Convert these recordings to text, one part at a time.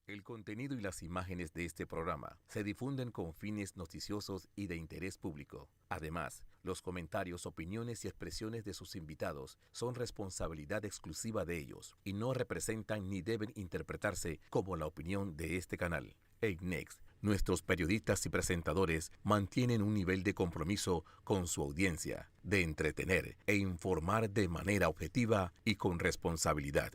El contenido y las imágenes de este programa se difunden con fines noticiosos y de interés público. Además, los comentarios, opiniones y expresiones de sus invitados son responsabilidad exclusiva de ellos y no representan ni deben interpretarse como la opinión de este canal. EICNEX, nuestros periodistas y presentadores mantienen un nivel de compromiso con su audiencia, de entretener e informar de manera objetiva y con responsabilidad.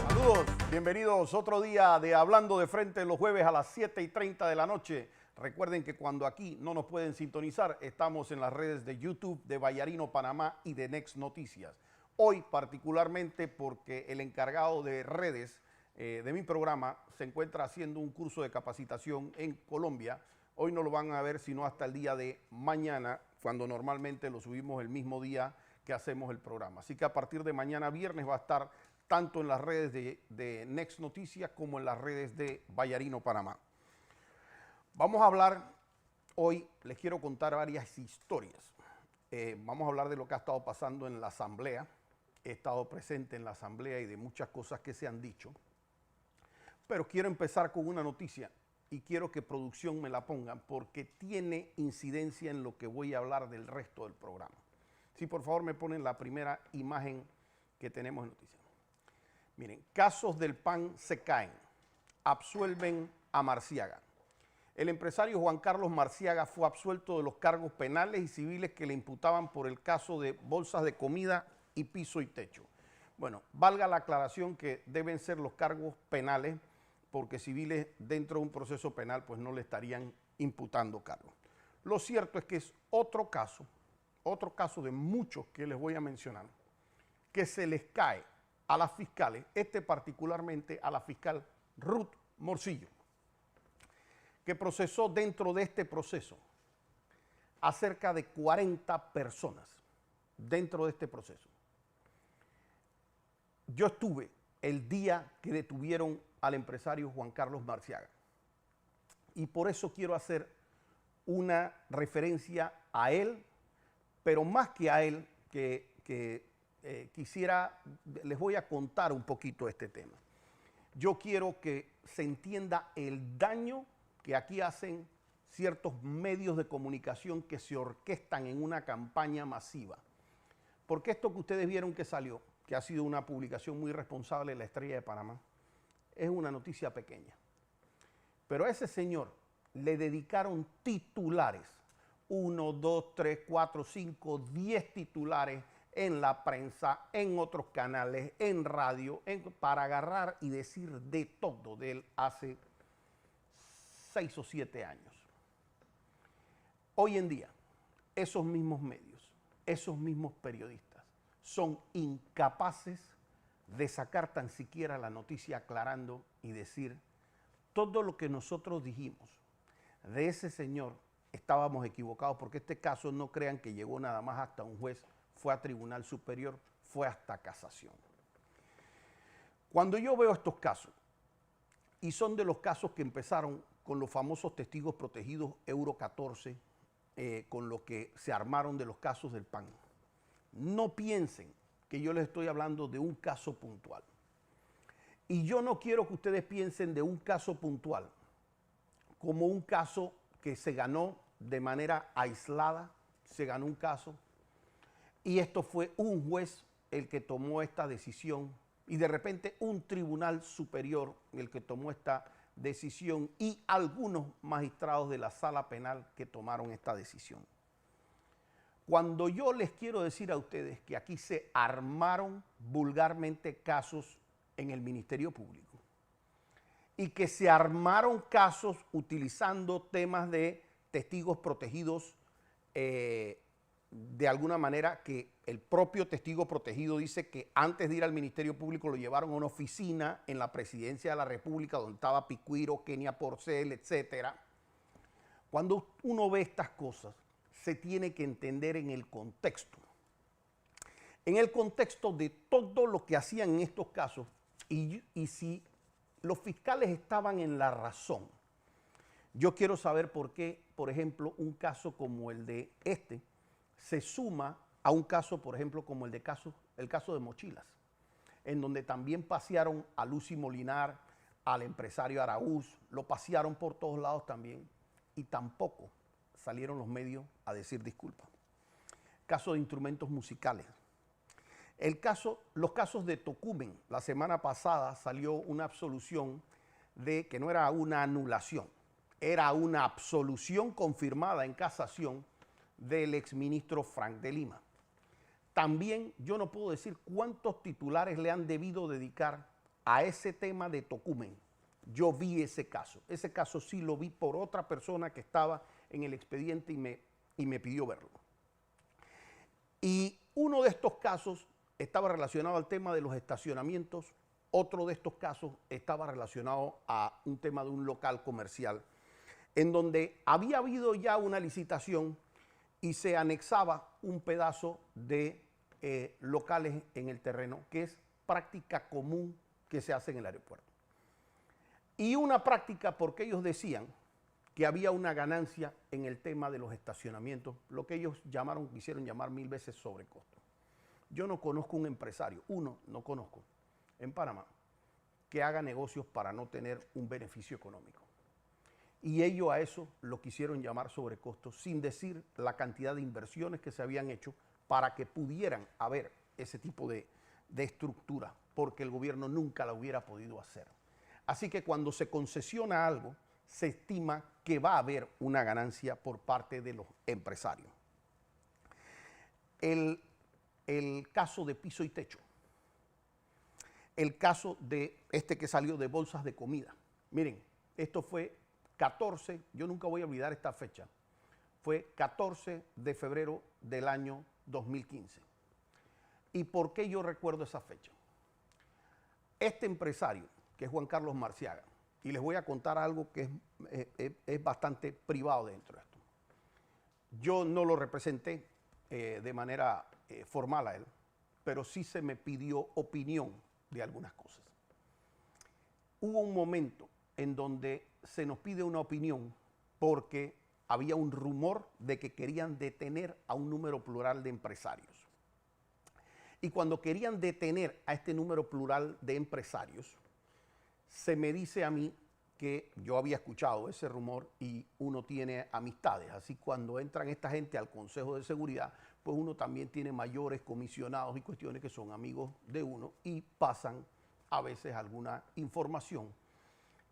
Saludos, bienvenidos otro día de Hablando de Frente los jueves a las 7:30 de la noche. Recuerden que cuando aquí no nos pueden sintonizar, estamos en las redes de YouTube de Vallarino Panamá y de Next Noticias. Hoy particularmente porque el encargado de redes de mi programa se encuentra haciendo un curso de capacitación en Colombia. Hoy no lo van a ver sino hasta el día de mañana, cuando normalmente lo subimos el mismo día que hacemos el programa. Así que a partir de mañana viernes va a estar tanto en las redes de Next Noticias como en las redes de Vallarino Panamá. Vamos a hablar hoy, les quiero contar varias historias. Vamos a hablar de lo que ha estado pasando en la asamblea. He estado presente en la asamblea y de muchas cosas que se han dicho. Pero quiero empezar con una noticia y quiero que producción me la pongan porque tiene incidencia en lo que voy a hablar del resto del programa. Si por favor me ponen la primera imagen que tenemos en noticias. Miren, casos del PAN se caen, absuelven a Marciaga. El empresario Juan Carlos Marciaga fue absuelto de los cargos penales y civiles que le imputaban por el caso de bolsas de comida y piso y techo. Bueno, valga la aclaración que deben ser los cargos penales porque civiles dentro de un proceso penal pues no le estarían imputando cargos. Lo cierto es que es otro caso de muchos que les voy a mencionar, que se les cae a las fiscales, particularmente a la fiscal Ruth Morcillo, que procesó dentro de este proceso a cerca de 40 personas dentro de este proceso. Yo estuve el día que detuvieron al empresario Juan Carlos Marciaga y por eso quiero hacer una referencia a él, pero más que a él, les voy a contar un poquito este tema. Yo quiero que se entienda el daño que aquí hacen ciertos medios de comunicación que se orquestan en una campaña masiva. Porque esto que ustedes vieron que salió, que ha sido una publicación muy responsable de La Estrella de Panamá, es una noticia pequeña. Pero a ese señor le dedicaron titulares, 1, 2, 3, 4, 5, 10 titulares en la prensa, en otros canales, en radio, para agarrar y decir de todo de él hace 6 o 7 años. Hoy en día, esos mismos medios, esos mismos periodistas, son incapaces de sacar tan siquiera la noticia aclarando y decir todo lo que nosotros dijimos de ese señor estábamos equivocados, porque este caso no crean que llegó nada más hasta un juez, fue a Tribunal Superior, fue hasta casación. Cuando yo veo estos casos, y son de los casos que empezaron con los famosos testigos protegidos Euro 14, con lo que se armaron de los casos del PAN, no piensen que yo les estoy hablando de un caso puntual. Y yo no quiero que ustedes piensen de un caso puntual como un caso que se ganó de manera aislada, se ganó un caso, y esto fue un juez el que tomó esta decisión, y de repente un tribunal superior el que tomó esta decisión, y algunos magistrados de la sala penal que tomaron esta decisión. Cuando yo les quiero decir a ustedes que aquí se armaron vulgarmente casos en el Ministerio Público, y que se armaron casos utilizando temas de testigos protegidos, de alguna manera que el propio testigo protegido dice que antes de ir al Ministerio Público lo llevaron a una oficina en la Presidencia de la República donde estaba Picuiro, Kenia Porcel, etc. Cuando uno ve estas cosas, se tiene que entender en el contexto. En el contexto de todo lo que hacían en estos casos, y si los fiscales estaban en la razón, yo quiero saber por qué por ejemplo, un caso como el de este se suma a un caso, por ejemplo, como el caso de Mochilas, en donde también pasearon a Lucy Molinar, al empresario Araúz, lo pasearon por todos lados también, y tampoco salieron los medios a decir disculpas. Caso de instrumentos musicales. Los casos de Tocumen, la semana pasada salió una absolución de que no era una anulación, era una absolución confirmada en casación del exministro Frank de Lima. También yo no puedo decir cuántos titulares le han debido dedicar a ese tema de Tocumen. Yo vi ese caso sí lo vi por otra persona que estaba en el expediente y me pidió verlo. Y uno de estos casos estaba relacionado al tema de los estacionamientos, otro de estos casos estaba relacionado a un tema de un local comercial, en donde había habido ya una licitación y se anexaba un pedazo de locales en el terreno, que es práctica común que se hace en el aeropuerto. Y una práctica porque ellos decían que había una ganancia en el tema de los estacionamientos, lo que ellos quisieron llamar 1000 veces sobrecosto. Yo no conozco un empresario, no conozco, en Panamá, que haga negocios para no tener un beneficio económico. Y ellos a eso lo quisieron llamar sobrecosto, sin decir la cantidad de inversiones que se habían hecho para que pudieran haber ese tipo de estructura, porque el gobierno nunca la hubiera podido hacer. Así que cuando se concesiona algo, se estima que va a haber una ganancia por parte de los empresarios. El caso de piso y techo, el caso de este que salió de bolsas de comida. Miren, esto fue 14, yo nunca voy a olvidar esta fecha, fue 14 de febrero del año 2015. ¿Y por qué yo recuerdo esa fecha? Este empresario, que es Juan Carlos Marciaga, y les voy a contar algo que es bastante privado dentro de esto. Yo no lo representé de manera formal a él, pero sí se me pidió opinión de algunas cosas. Hubo un momento en donde se nos pide una opinión porque había un rumor de que querían detener a un número plural de empresarios. Y cuando querían detener a este número plural de empresarios, se me dice a mí que yo había escuchado ese rumor y uno tiene amistades. Así cuando entran esta gente al Consejo de Seguridad, pues uno también tiene mayores comisionados y cuestiones que son amigos de uno y pasan a veces alguna información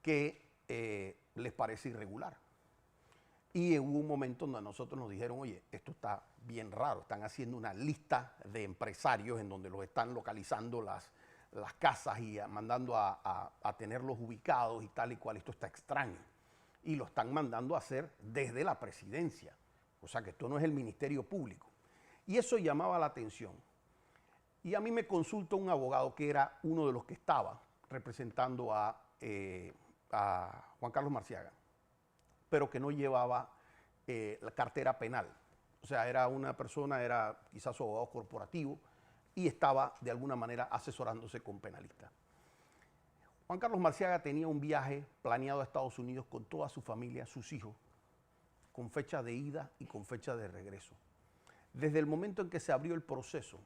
que les parece irregular. Y hubo un momento donde a nosotros nos dijeron, oye, esto está bien raro, están haciendo una lista de empresarios en donde los están localizando las casas y mandando a tenerlos ubicados y tal y cual. Esto está extraño. Y lo están mandando a hacer desde la presidencia. O sea que esto no es el Ministerio Público. Y eso llamaba la atención. Y a mí me consulta un abogado que era uno de los que estaba representando a Juan Carlos Marciaga, pero que no llevaba la cartera penal. O sea, era una persona, era quizás su abogado corporativo, y estaba de alguna manera asesorándose con penalistas. Juan Carlos Marciaga tenía un viaje planeado a Estados Unidos con toda su familia, sus hijos, con fecha de ida y con fecha de regreso. Desde el momento en que se abrió el proceso,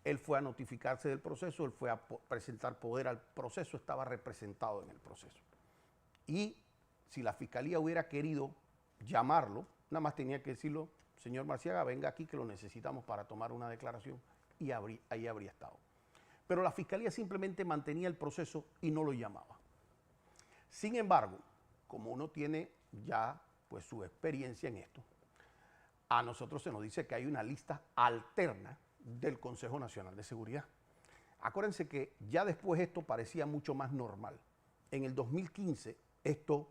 él fue a notificarse del proceso, él fue a presentar poder al proceso, estaba representado en el proceso. Y si la fiscalía hubiera querido llamarlo, nada más tenía que decirlo, señor Marciaga, venga aquí que lo necesitamos para tomar una declaración, y ahí habría estado. Pero la fiscalía simplemente mantenía el proceso y no lo llamaba. Sin embargo, como uno tiene ya pues su experiencia en esto, a nosotros se nos dice que hay una lista alterna del Consejo Nacional de Seguridad. Acuérdense que ya después esto parecía mucho más normal. En el 2015 esto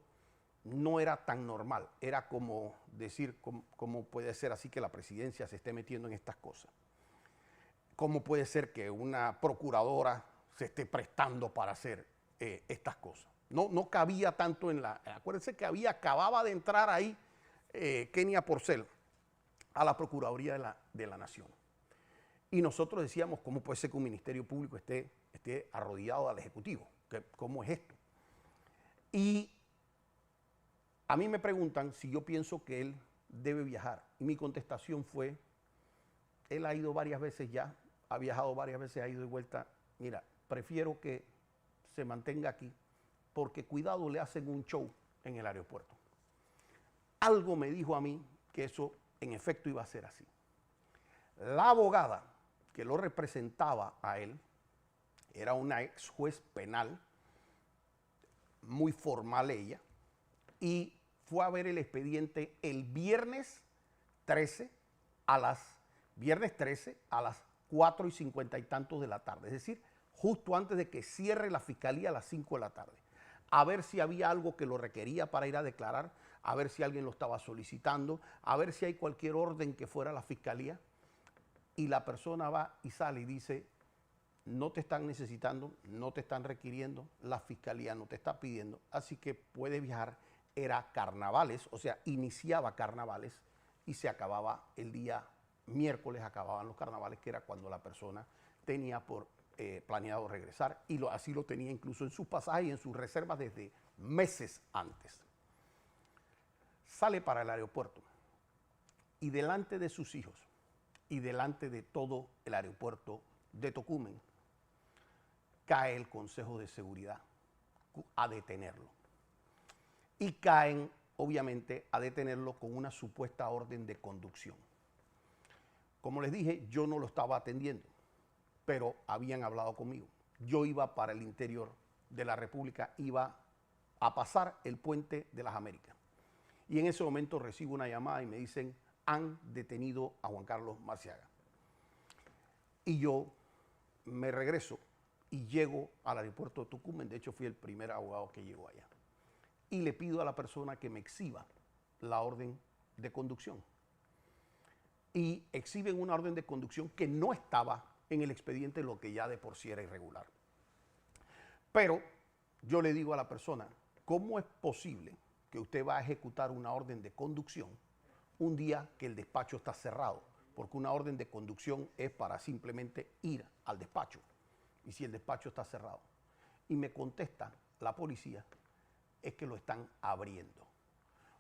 no era tan normal, era como decir, ¿cómo puede ser así que la presidencia se esté metiendo en estas cosas? ¿Cómo puede ser que una procuradora se esté prestando para hacer estas cosas? No cabía tanto en la... Acuérdense que acababa de entrar ahí Kenia Porcel a la Procuraduría de la Nación. Y nosotros decíamos, ¿cómo puede ser que un Ministerio Público esté arrodillado al Ejecutivo? ¿Cómo es esto? Y A mí me preguntan si yo pienso que él debe viajar. Y mi contestación fue, él ha ido varias veces ya, ha viajado varias veces, ha ido de vuelta. Mira, prefiero que se mantenga aquí, porque cuidado, le hacen un show en el aeropuerto. Algo me dijo a mí que eso en efecto iba a ser así. La abogada que lo representaba a él era una ex juez penal, muy formal ella, y fue a ver el expediente el viernes 13 a las 4:50 y tantos de la tarde, es decir, justo antes de que cierre la fiscalía a las 5 de la tarde, a ver si había algo que lo requería para ir a declarar, a ver si alguien lo estaba solicitando, a ver si hay cualquier orden que fuera a la fiscalía, y la persona va y sale y dice, no te están necesitando, no te están requiriendo, la fiscalía no te está pidiendo, así que puedes viajar. Era carnavales, o sea, iniciaba carnavales y se acababa el día miércoles, acababan los carnavales, que era cuando la persona tenía por planeado regresar, y así lo tenía incluso en sus pasajes y en sus reservas desde meses antes. Sale para el aeropuerto y delante de sus hijos y delante de todo el aeropuerto de Tocumen, cae el Consejo de Seguridad a detenerlo. Y caen, obviamente, a detenerlo con una supuesta orden de conducción. Como les dije, yo no lo estaba atendiendo, pero habían hablado conmigo. Yo iba para el interior de la República, iba a pasar el puente de las Américas. Y en ese momento recibo una llamada y me dicen, han detenido a Juan Carlos Marciaga. Y yo me regreso y llego al aeropuerto de Tocumen. De hecho, fui el primer abogado que llegó allá. Y le pido a la persona que me exhiba la orden de conducción. Y exhiben una orden de conducción que no estaba en el expediente, lo que ya de por sí era irregular. Pero yo le digo a la persona, ¿cómo es posible que usted va a ejecutar una orden de conducción un día que el despacho está cerrado? Porque una orden de conducción es para simplemente ir al despacho. Y si el despacho está cerrado. Y me contesta la policía, es que lo están abriendo.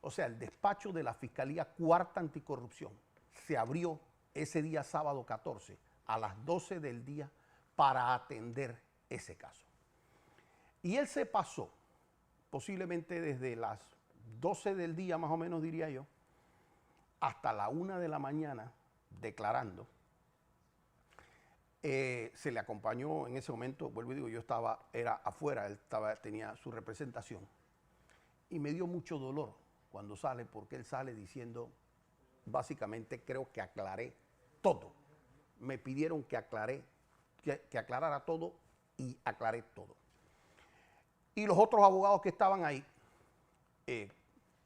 O sea, el despacho de la Fiscalía Cuarta Anticorrupción se abrió ese día sábado 14 a las 12 del día para atender ese caso. Y él se pasó posiblemente desde las 12 del día, más o menos diría yo, hasta la 1 de la mañana declarando. Se le acompañó en ese momento, vuelvo y digo, era afuera, él tenía su representación. Y me dio mucho dolor cuando sale, porque él sale diciendo, básicamente creo que aclaré todo. Me pidieron que aclarara todo y aclaré todo. Y los otros abogados que estaban ahí,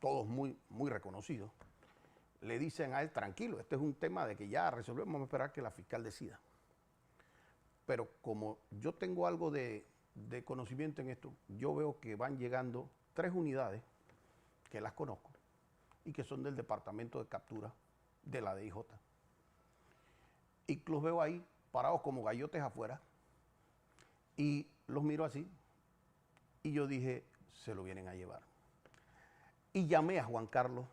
todos muy, muy reconocidos, le dicen a él, tranquilo, este es un tema de que ya resolvemos, vamos a esperar que la fiscal decida. Pero como yo tengo algo de conocimiento en esto, yo veo que van llegando 3 unidades que las conozco y que son del departamento de captura de la DIJ. Y los veo ahí parados como gallotes afuera y los miro así y yo dije, se lo vienen a llevar. Y llamé a Juan Carlos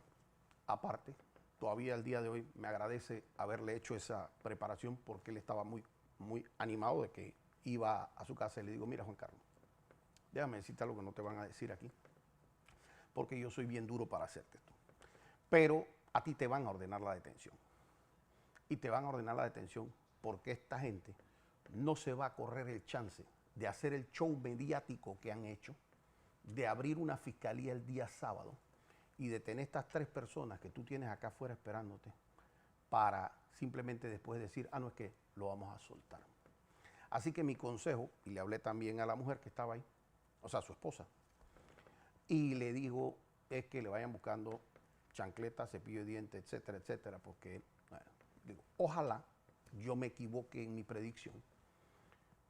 aparte, todavía el día de hoy me agradece haberle hecho esa preparación porque él estaba muy, muy animado de que iba a su casa y le digo, mira Juan Carlos, déjame decirte algo que no te van a decir aquí, porque yo soy bien duro para hacerte esto. Pero a ti te van a ordenar la detención. Y te van a ordenar la detención porque esta gente no se va a correr el chance de hacer el show mediático que han hecho, de abrir una fiscalía el día sábado y de tener estas 3 personas que tú tienes acá afuera esperándote para simplemente después decir, no, es que lo vamos a soltar. Así que mi consejo, y le hablé también a la mujer que estaba ahí, o sea, su esposa, y le digo, es que le vayan buscando chancletas, cepillo de dientes, etcétera, etcétera, porque, bueno, digo, ojalá yo me equivoque en mi predicción,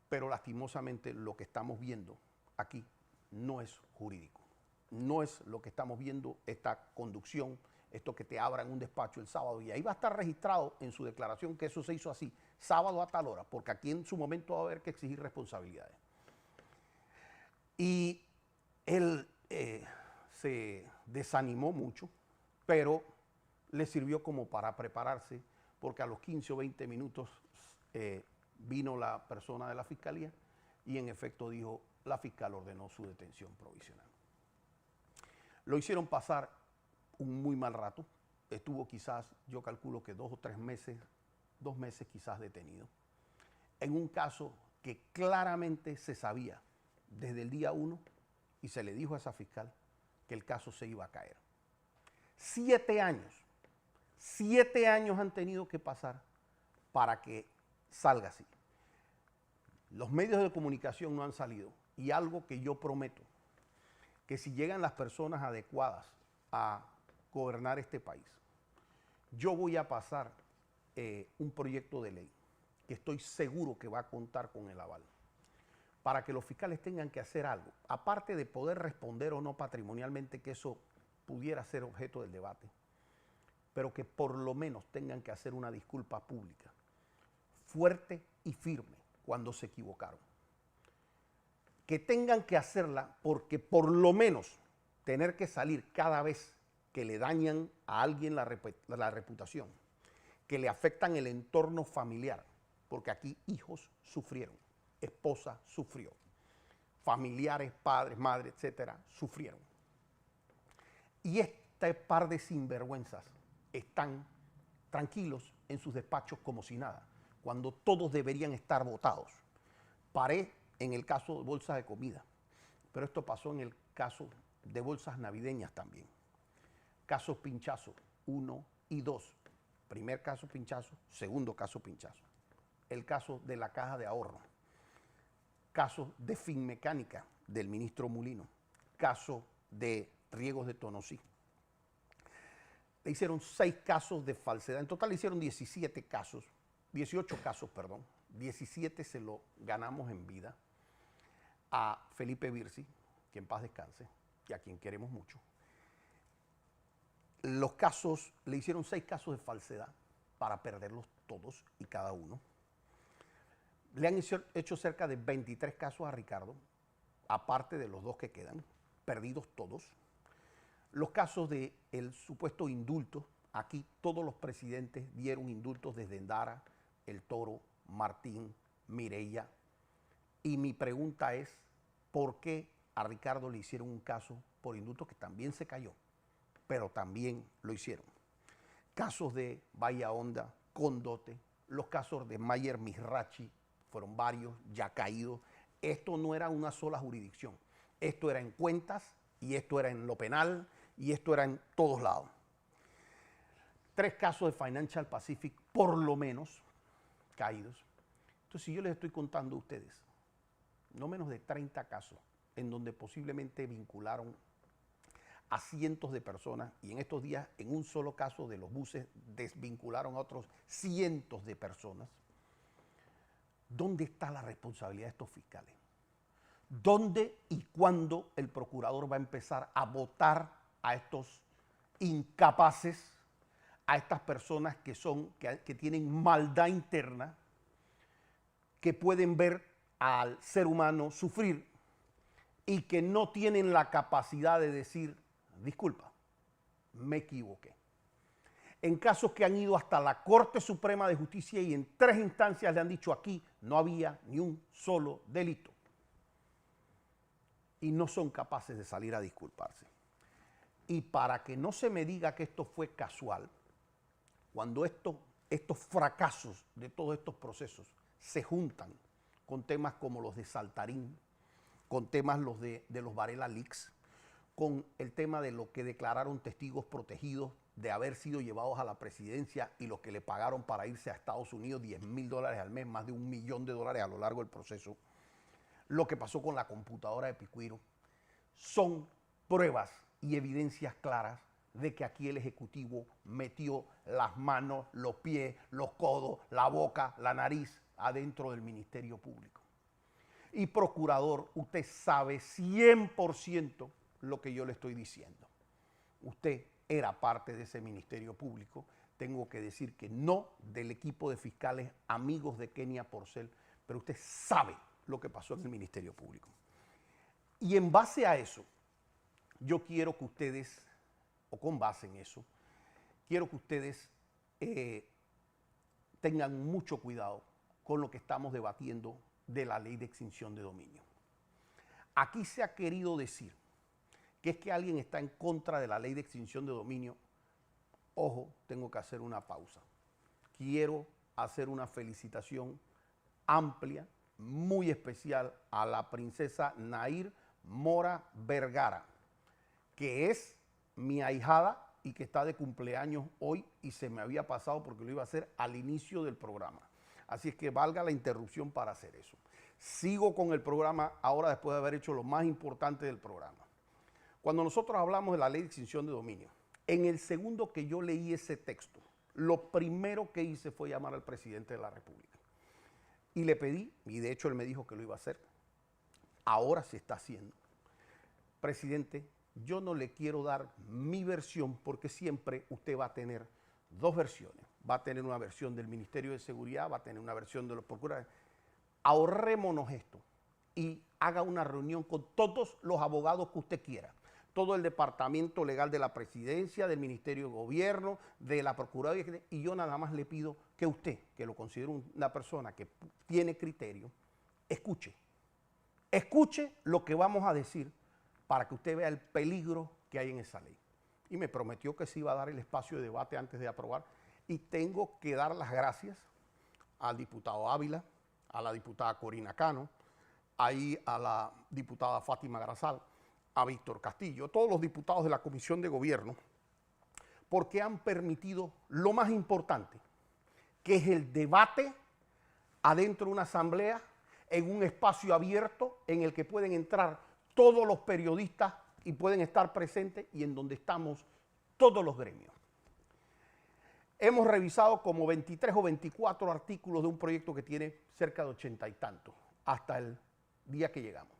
pero lastimosamente lo que estamos viendo aquí no es jurídico. No es lo que estamos viendo, esta conducción, esto que te abran un despacho el sábado, y ahí va a estar registrado en su declaración que eso se hizo así, sábado a tal hora, porque aquí en su momento va a haber que exigir responsabilidades. Y él se desanimó mucho, pero le sirvió como para prepararse, porque a los 15 o 20 minutos vino la persona de la fiscalía y en efecto dijo, la fiscal ordenó su detención provisional. Lo hicieron pasar un muy mal rato, estuvo quizás, yo calculo que 2 o 3 meses, 2 meses quizás detenido, en un caso que claramente se sabía desde el día 1 y se le dijo a esa fiscal que el caso se iba a caer. 7 años han tenido que pasar para que salga así. Los medios de comunicación no han salido y algo que yo prometo, que si llegan las personas adecuadas a gobernar este país, yo voy a pasar un proyecto de ley que estoy seguro que va a contar con el aval, para que los fiscales tengan que hacer algo, aparte de poder responder o no patrimonialmente, que eso pudiera ser objeto del debate, pero que por lo menos tengan que hacer una disculpa pública, fuerte y firme, cuando se equivocaron. Que tengan que hacerla porque por lo menos tener que salir cada vez que le dañan a alguien la reputación, que le afectan el entorno familiar, porque aquí hijos sufrieron, esposa sufrió, familiares, padres, madres, etcétera, sufrieron. Y este par de sinvergüenzas están tranquilos en sus despachos como si nada, cuando todos deberían estar votados. Paré en el caso de bolsas de comida, pero esto pasó en el caso de bolsas navideñas también. Casos pinchazo 1 y 2. Primer caso pinchazo, segundo caso pinchazo. El caso de la caja de ahorro. Caso de Finmecánica del ministro Mulino. Caso de riegos de Tonosí. Le hicieron 6 casos de falsedad. En total le hicieron 18 casos, perdón. 17 se lo ganamos en vida a Felipe Virsi, que en paz descanse, y a quien queremos mucho. Los casos, le hicieron 6 casos de falsedad para perderlos todos y cada uno. Le han hecho cerca de 23 casos a Ricardo, aparte de los 2 que quedan, perdidos todos. Los casos del supuesto indulto, aquí todos los presidentes dieron indultos desde Endara, El Toro, Martín, Mireya. Y mi pregunta es, ¿por qué a Ricardo le hicieron un caso por indulto que también se cayó? Pero también lo hicieron. Casos de Bahía Honda, Condote, los casos de Mayer Mizrachi, fueron varios, ya caídos. Esto no era una sola jurisdicción. Esto era en cuentas, y esto era en lo penal, y esto era en todos lados. 3 casos de Financial Pacific, por lo menos, caídos. Entonces, si yo les estoy contando a ustedes, no menos de 30 casos, en donde posiblemente vincularon a cientos de personas, y en estos días, en un solo caso de los buses, desvincularon a otros cientos de personas. ¿Dónde está la responsabilidad de estos fiscales? ¿Dónde y cuándo el procurador va a empezar a votar a estos incapaces, a estas personas que tienen maldad interna, que pueden ver al ser humano sufrir y que no tienen la capacidad de decir, disculpa, me equivoqué? En casos que han ido hasta la Corte Suprema de Justicia y en 3 instancias le han dicho aquí no había ni un solo delito. Y no son capaces de salir a disculparse. Y para que no se me diga que esto fue casual, cuando estos fracasos de todos estos procesos se juntan con temas como los de Saltarín, con temas los de los Varela Leaks, con el tema de lo que declararon testigos protegidos de haber sido llevados a la presidencia y los que le pagaron para irse a Estados Unidos $10,000 al mes, más de $1 millón a lo largo del proceso, lo que pasó con la computadora de Picuiro, son pruebas y evidencias claras de que aquí el Ejecutivo metió las manos, los pies, los codos, la boca, la nariz adentro del Ministerio Público. Y procurador, usted sabe 100% lo que yo le estoy diciendo. Usted era parte de ese Ministerio Público. Tengo que decir que no del equipo de fiscales amigos de Kenia Porcel, pero usted sabe lo que pasó en el Ministerio Público. Y en base a eso, yo quiero que ustedes o con base en eso, quiero que ustedes tengan mucho cuidado con lo que estamos debatiendo de la ley de extinción de dominio. Aquí se ha querido decir que es que alguien está en contra de la ley de extinción de dominio. Ojo, tengo que hacer una pausa. Quiero hacer una felicitación amplia, muy especial a la princesa Nair Mora Vergara, que es mi ahijada y que está de cumpleaños hoy y se me había pasado porque lo iba a hacer al inicio del programa. Así es que valga la interrupción para hacer eso. Sigo con el programa ahora después de haber hecho lo más importante del programa. Cuando nosotros hablamos de la ley de extinción de dominio, en el segundo que yo leí ese texto, lo primero que hice fue llamar al presidente de la República. Y le pedí, y de hecho él me dijo que lo iba a hacer, ahora se está haciendo. Presidente, yo no le quiero dar mi versión porque siempre usted va a tener dos versiones. Va a tener una versión del Ministerio de Seguridad, va a tener una versión de los procuradores. Ahorrémonos esto y haga una reunión con todos los abogados que usted quiera. Todo el departamento legal de la presidencia, del Ministerio de Gobierno, de la Procuraduría, y yo nada más le pido que usted, que lo considero una persona que tiene criterio, escuche lo que vamos a decir para que usted vea el peligro que hay en esa ley. Y me prometió que se iba a dar el espacio de debate antes de aprobar, y tengo que dar las gracias al diputado Ávila, a la diputada Corina Cano, ahí a la diputada Fátima Grasal, a Víctor Castillo, todos los diputados de la Comisión de Gobierno, porque han permitido lo más importante, que es el debate adentro de una asamblea, en un espacio abierto en el que pueden entrar todos los periodistas y pueden estar presentes y en donde estamos todos los gremios. Hemos revisado como 23 o 24 artículos de un proyecto que tiene cerca de 80 y tantos, hasta el día que llegamos.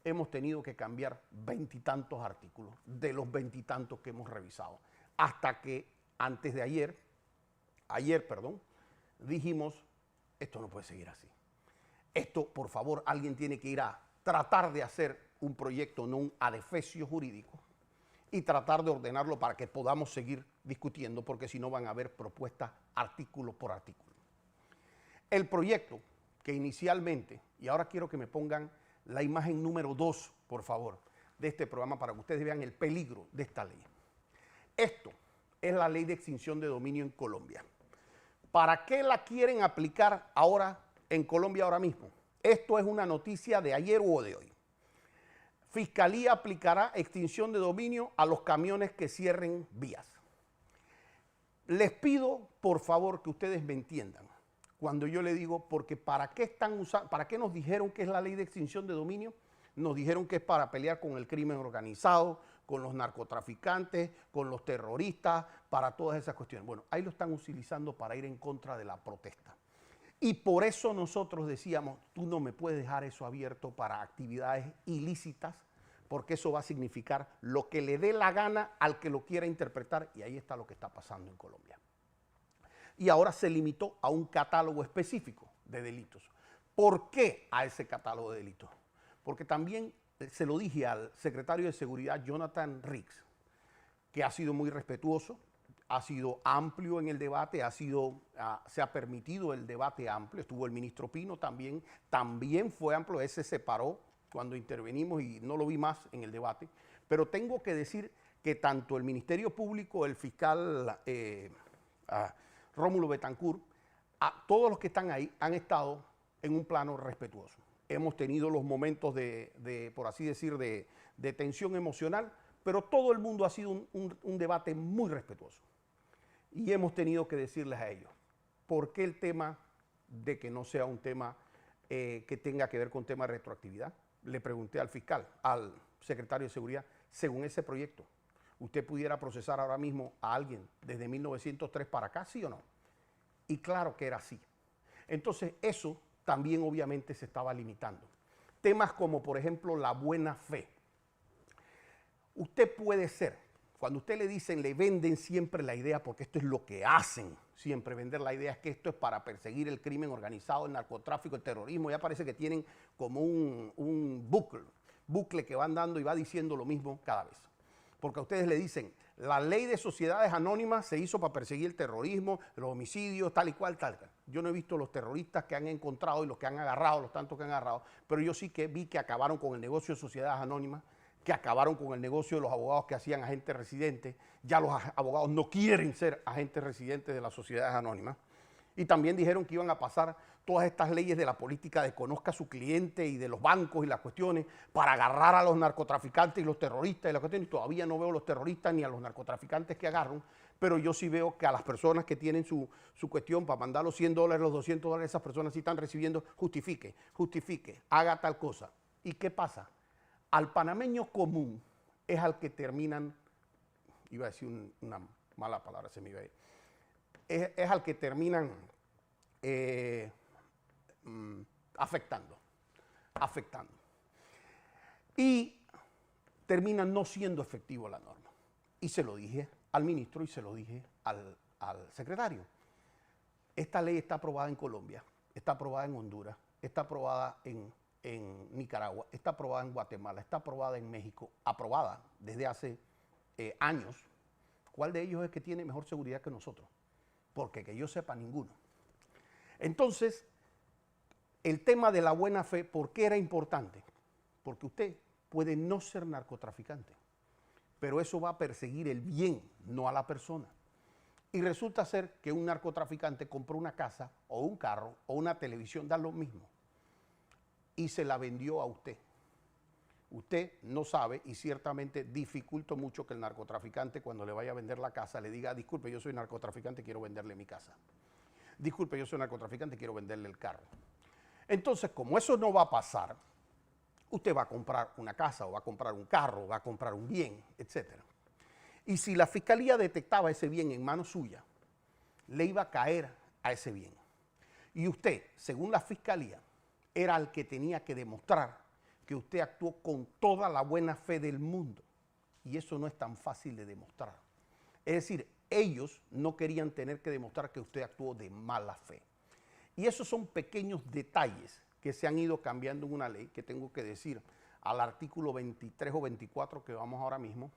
Hemos tenido que cambiar 20 y tantos artículos de los 20 y tantos que hemos revisado, hasta que antes de ayer, dijimos, esto no puede seguir así. Esto, por favor, alguien tiene que ir a tratar de hacer un proyecto, no un adefesio jurídico, y tratar de ordenarlo para que podamos seguir discutiendo, porque si no van a haber propuestas artículo por artículo. El proyecto que inicialmente, y ahora quiero que me pongan la imagen número 2, por favor, de este programa para que ustedes vean el peligro de esta ley. Esto es la ley de extinción de dominio en Colombia. ¿Para qué la quieren aplicar ahora en Colombia ahora mismo? Esto es una noticia de ayer o de hoy. Fiscalía aplicará extinción de dominio a los camiones que cierren vías. Les pido, por favor, que ustedes me entiendan cuando yo le digo, porque ¿para qué nos dijeron que es la ley de extinción de dominio? Nos dijeron que es para pelear con el crimen organizado, con los narcotraficantes, con los terroristas, para todas esas cuestiones. Bueno, ahí lo están utilizando para ir en contra de la protesta. Y por eso nosotros decíamos, tú no me puedes dejar eso abierto para actividades ilícitas, porque eso va a significar lo que le dé la gana al que lo quiera interpretar, y ahí está lo que está pasando en Colombia. Y ahora se limitó a un catálogo específico de delitos. ¿Por qué a ese catálogo de delitos? Porque también se lo dije al secretario de Seguridad, Jonathan Riggs, que ha sido muy respetuoso, ha sido amplio en el debate, se ha permitido el debate amplio. Estuvo el ministro Pino también fue amplio, ese se paró cuando intervenimos y no lo vi más en el debate. Pero tengo que decir que tanto el Ministerio Público, el fiscal Rómulo Betancourt, todos los que están ahí han estado en un plano respetuoso. Hemos tenido los momentos por así decir, de tensión emocional, pero todo el mundo ha sido un debate muy respetuoso. Y hemos tenido que decirles a ellos, ¿por qué el tema de que no sea un tema que tenga que ver con tema de retroactividad? Le pregunté al fiscal, al secretario de Seguridad, según ese proyecto, ¿usted pudiera procesar ahora mismo a alguien desde 1903 para acá, sí o no? Y claro que era así. Entonces eso también obviamente se estaba limitando. Temas como, por ejemplo, la buena fe. Usted puede ser, cuando usted le dicen, le venden siempre la idea, porque esto es lo que hacen, siempre vender la idea es que esto es para perseguir el crimen organizado, el narcotráfico, el terrorismo. Ya parece que tienen como un bucle que van dando y va diciendo lo mismo cada vez. Porque a ustedes le dicen, La ley de sociedades anónimas se hizo para perseguir el terrorismo, los homicidios, tal y cual, tal. Yo no he visto los terroristas que han encontrado y los que han agarrado, los tantos que han agarrado, pero yo sí que vi que acabaron con el negocio de sociedades anónimas, que acabaron con el negocio de los abogados que hacían agentes residentes. Ya los abogados no quieren ser agentes residentes de las sociedades anónimas. Y también dijeron que iban a pasar todas estas leyes de la política de conozca a su cliente y de los bancos y las cuestiones para agarrar a los narcotraficantes y los terroristas y las cuestiones. Y todavía no veo a los terroristas ni a los narcotraficantes que agarran, pero yo sí veo que a las personas que tienen su cuestión para mandar los $100, los $200, esas personas sí están recibiendo, justifique, haga tal cosa. ¿Y qué pasa? Al panameño común es al que terminan, iba a decir una mala palabra, se me iba a ir, es al que terminan afectando. Y termina no siendo efectivo la norma. Y se lo dije al ministro y se lo dije al secretario. Esta ley está aprobada en Colombia, está aprobada en Honduras, está aprobada en Nicaragua, está aprobada en Guatemala, está aprobada en México, aprobada desde hace años. ¿Cuál de ellos es que tiene mejor seguridad que nosotros? Porque que yo sepa, ninguno. Entonces, el tema de la buena fe, ¿por qué era importante? Porque usted puede no ser narcotraficante, pero eso va a perseguir el bien, no a la persona. Y resulta ser que un narcotraficante compró una casa o un carro o una televisión, da lo mismo, y se la vendió a usted. Usted no sabe y ciertamente dificulta mucho que el narcotraficante cuando le vaya a vender la casa le diga, disculpe, yo soy narcotraficante, quiero venderle mi casa. Disculpe, yo soy narcotraficante, quiero venderle el carro. Entonces, como eso no va a pasar, usted va a comprar una casa o va a comprar un carro, va a comprar un bien, etc. Y si la fiscalía detectaba ese bien en mano suya, le iba a caer a ese bien. Y usted, según la fiscalía, era el que tenía que demostrar que usted actuó con toda la buena fe del mundo. Y eso no es tan fácil de demostrar. Es decir, ellos no querían tener que demostrar que usted actuó de mala fe. Y esos son pequeños detalles que se han ido cambiando en una ley, que tengo que decir, al artículo 23 o 24 que vamos ahora mismo,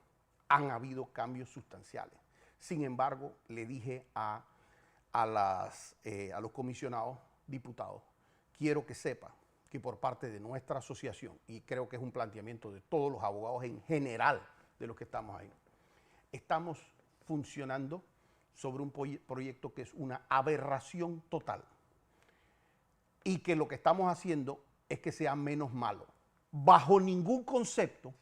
han habido cambios sustanciales. Sin embargo, le dije a los comisionados diputados, quiero que sepa que por parte de nuestra asociación, y creo que es un planteamiento de todos los abogados en general de los que estamos ahí, estamos funcionando sobre un proyecto que es una aberración total y que lo que estamos haciendo es que sea menos malo. Bajo ningún concepto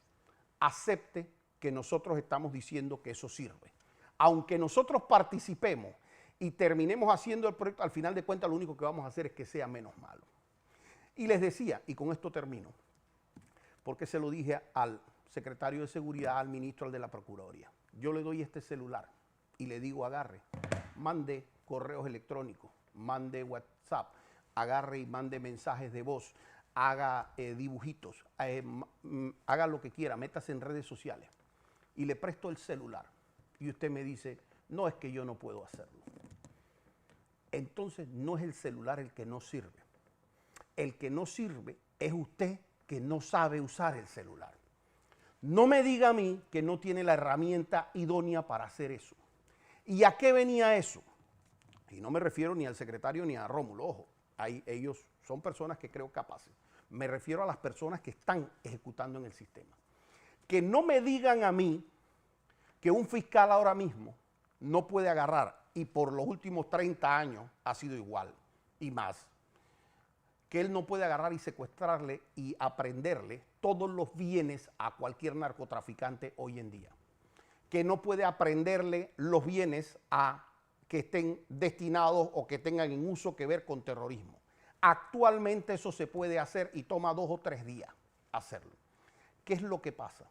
acepte que nosotros estamos diciendo que eso sirve. Aunque nosotros participemos y terminemos haciendo el proyecto, al final de cuentas lo único que vamos a hacer es que sea menos malo. Y les decía, y con esto termino, porque se lo dije al secretario de Seguridad, al ministro, al de la Procuraduría. Yo le doy este celular y le digo, agarre, mande correos electrónicos, mande WhatsApp, agarre y mande mensajes de voz, haga dibujitos, haga lo que quiera, métase en redes sociales. Y le presto el celular. Y usted me dice, no, es que yo no puedo hacerlo. Entonces no es el celular el que no sirve. El que no sirve es usted que no sabe usar el celular. No me diga a mí que no tiene la herramienta idónea para hacer eso. ¿Y a qué venía eso? Y no me refiero ni al secretario ni a Rómulo, ojo, ellos son personas que creo capaces. Me refiero a las personas que están ejecutando en el sistema. Que no me digan a mí que un fiscal ahora mismo no puede agarrar, y por los últimos 30 años ha sido igual y más, que él no puede agarrar y secuestrarle y aprenderle todos los bienes a cualquier narcotraficante hoy en día. Que no puede aprenderle los bienes a que estén destinados o que tengan en uso que ver con terrorismo. Actualmente eso se puede hacer y toma 2 o 3 días hacerlo. ¿Qué es lo que pasa?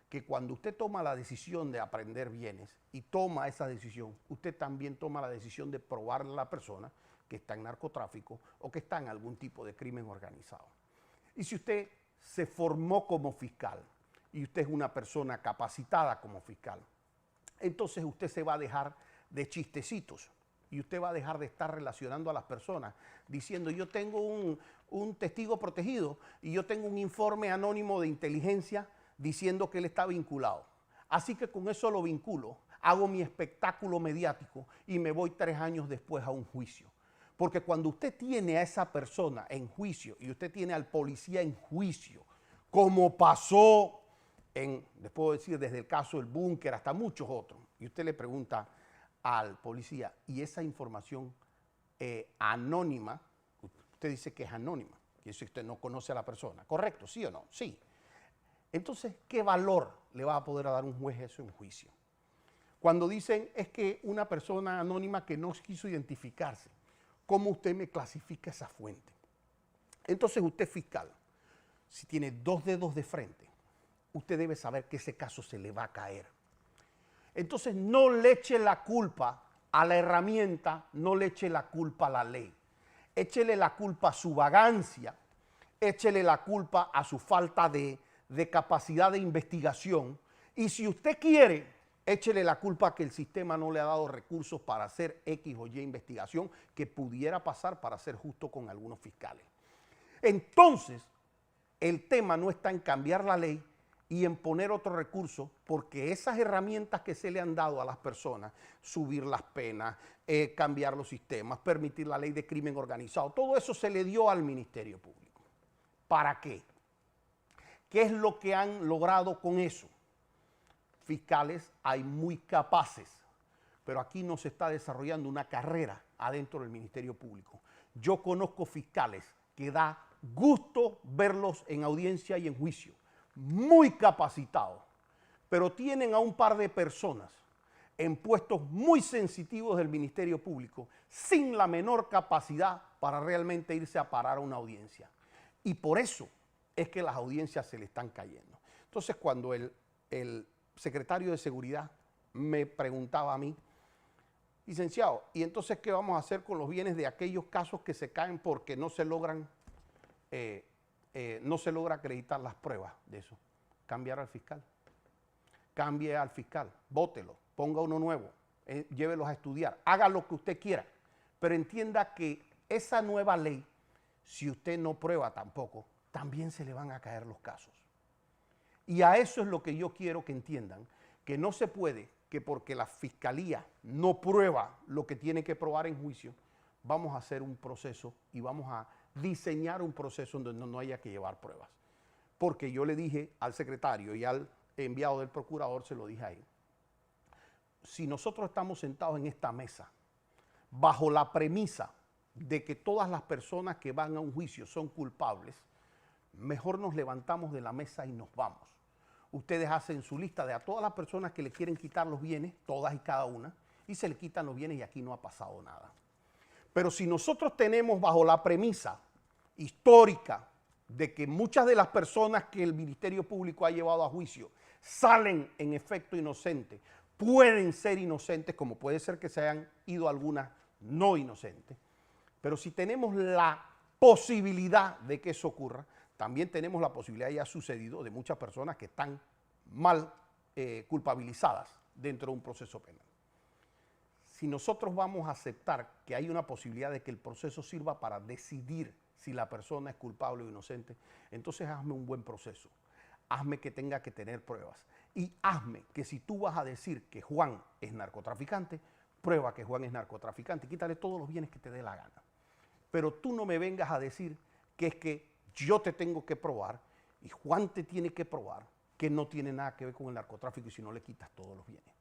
Que cuando usted toma la decisión de aprender bienes y toma esa decisión, usted también toma la decisión de probarle a la persona que está en narcotráfico o que está en algún tipo de crimen organizado. Y si usted se formó como fiscal y usted es una persona capacitada como fiscal, entonces usted se va a dejar de chistecitos y usted va a dejar de estar relacionando a las personas diciendo yo tengo un testigo protegido y yo tengo un informe anónimo de inteligencia diciendo que él está vinculado. Así que con eso lo vinculo, hago mi espectáculo mediático y me voy 3 años después a un juicio. Porque cuando usted tiene a esa persona en juicio y usted tiene al policía en juicio, como pasó les puedo decir, desde el caso del búnker hasta muchos otros, y usted le pregunta al policía, ¿y esa información anónima? Usted dice que es anónima, que si usted no conoce a la persona, ¿correcto? ¿Sí o no? Sí. Entonces, ¿qué valor le va a poder dar un juez eso en juicio? Cuando dicen es que una persona anónima que no quiso identificarse, ¿cómo usted me clasifica esa fuente? Entonces usted fiscal, si tiene 2 dedos de frente, usted debe saber que ese caso se le va a caer. Entonces no le eche la culpa a la herramienta, no le eche la culpa a la ley. Échele la culpa a su vagancia, échele la culpa a su falta de capacidad de investigación. Y si usted quiere, échele la culpa a que el sistema no le ha dado recursos para hacer X o Y investigación que pudiera pasar, para ser justo con algunos fiscales. Entonces, el tema no está en cambiar la ley y en poner otro recurso, porque esas herramientas que se le han dado a las personas, subir las penas, cambiar los sistemas, permitir la ley de crimen organizado, todo eso se le dio al Ministerio Público. ¿Para qué? ¿Qué es lo que han logrado con eso? Fiscales hay muy capaces, pero aquí no se está desarrollando una carrera adentro del Ministerio Público. Yo conozco fiscales que da gusto verlos en audiencia y en juicio, muy capacitados, pero tienen a un par de personas en puestos muy sensitivos del Ministerio Público sin la menor capacidad para realmente irse a parar a una audiencia. Y por eso es que las audiencias se le están cayendo. Entonces, cuando el secretario de Seguridad me preguntaba a mí, licenciado, ¿y entonces qué vamos a hacer con los bienes de aquellos casos que se caen porque no se logran no se logra acreditar las pruebas de eso? Cambiar al fiscal. Cambie al fiscal, bótelo, ponga uno nuevo, llévelos a estudiar, haga lo que usted quiera, pero entienda que esa nueva ley, si usted no prueba tampoco, también se le van a caer los casos. Y a eso es lo que yo quiero que entiendan, que no se puede, que porque la fiscalía no prueba lo que tiene que probar en juicio, vamos a hacer un proceso y vamos a diseñar un proceso donde no haya que llevar pruebas. Porque yo le dije al secretario y al enviado del procurador, se lo dije a él, si nosotros estamos sentados en esta mesa bajo la premisa de que todas las personas que van a un juicio son culpables, mejor nos levantamos de la mesa y nos vamos. Ustedes hacen su lista de a todas las personas que le quieren quitar los bienes, todas y cada una, y se le quitan los bienes y aquí no ha pasado nada. Pero si nosotros tenemos bajo la premisa histórica de que muchas de las personas que el Ministerio Público ha llevado a juicio salen en efecto inocentes, pueden ser inocentes, como puede ser que se hayan ido algunas no inocentes, pero si tenemos la posibilidad de que eso ocurra, también tenemos la posibilidad, ya ha sucedido, de muchas personas que están mal culpabilizadas dentro de un proceso penal. Si nosotros vamos a aceptar que hay una posibilidad de que el proceso sirva para decidir si la persona es culpable o inocente, entonces hazme un buen proceso. Hazme que tenga que tener pruebas. Y hazme que si tú vas a decir que Juan es narcotraficante, prueba que Juan es narcotraficante y quítale todos los bienes que te dé la gana. Pero tú no me vengas a decir que es que yo te tengo que probar y Juan te tiene que probar que no tiene nada que ver con el narcotráfico y si no le quitas todos los bienes.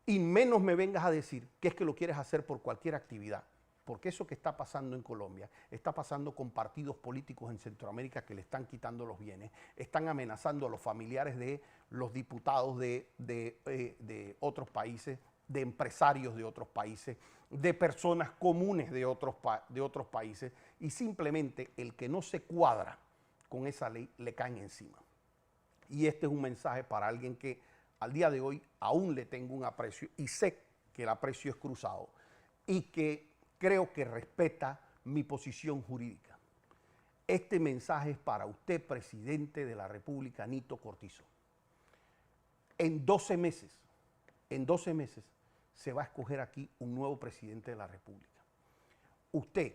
Y menos me vengas a decir que es que lo quieres hacer por cualquier actividad, porque eso que está pasando en Colombia está pasando con partidos políticos en Centroamérica que le están quitando los bienes, están amenazando a los familiares de los diputados de otros países, de empresarios de otros países, de personas comunes de otros países, y simplemente el que no se cuadra con esa ley le caen encima. Y este es un mensaje para alguien que al día de hoy aún le tengo un aprecio y sé que el aprecio es cruzado y que creo que respeta mi posición jurídica. Este mensaje es para usted, presidente de la República, Nito Cortizo. En 12 meses se va a escoger aquí un nuevo presidente de la República. Usted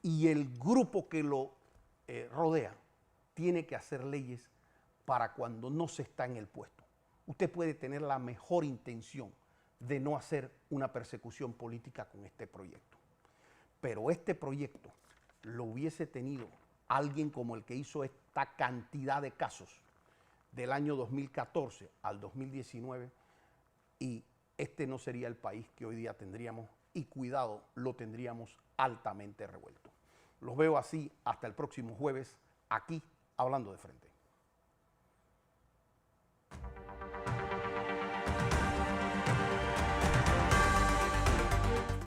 y el grupo que lo rodea tiene que hacer leyes para cuando no se está en el puesto. Usted puede tener la mejor intención de no hacer una persecución política con este proyecto. Pero este proyecto lo hubiese tenido alguien como el que hizo esta cantidad de casos del año 2014 al 2019 y este no sería el país que hoy día tendríamos y cuidado, lo tendríamos altamente revuelto. Los veo así hasta el próximo jueves aquí Hablando de Frente.